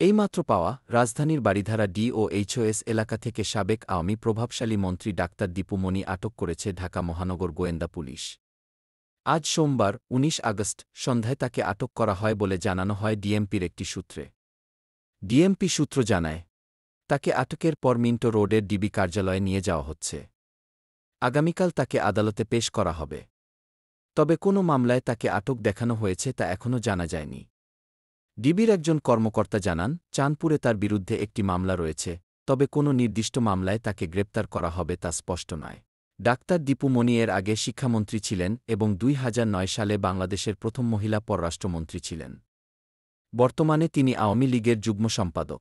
এইমাত্র পাওয়া রাজধানীর বারিধারা ডিওএইচওএস এলাকা থেকে সাবেক আওয়ামী প্রভাবশালী মন্ত্রী ডাক্তার দীপু মনি আটক করেছে ঢাকা মহানগর গোয়েন্দা পুলিশ। আজ সোমবার ১৯ আগস্ট সন্ধ্যায় তাকে আটক করা হয় বলে জানানো হয় ডিএমপির একটি সূত্রে। ডিএমপি সূত্র জানায়, তাকে আটকের পর মিন্টো রোডের ডিবি কার্যালয়ে নিয়ে যাওয়া হচ্ছে। আগামীকাল তাকে আদালতে পেশ করা হবে। তবে কোনো মামলায় তাকে আটক দেখানো হয়েছে তা এখনও জানা যায়নি। ডিবির একজন কর্মকর্তা জানান, চাঁদপুরে তার বিরুদ্ধে একটি মামলা রয়েছে, তবে কোনো নির্দিষ্ট মামলায় তাকে গ্রেপ্তার করা হবে তা স্পষ্ট নয়। ডাক্তার দীপু মনি এর আগে শিক্ষামন্ত্রী ছিলেন এবং ২০০৯ সালে বাংলাদেশের প্রথম মহিলা পররাষ্ট্রমন্ত্রী ছিলেন। বর্তমানে তিনি আওয়ামী লীগের যুগ্ম সম্পাদক।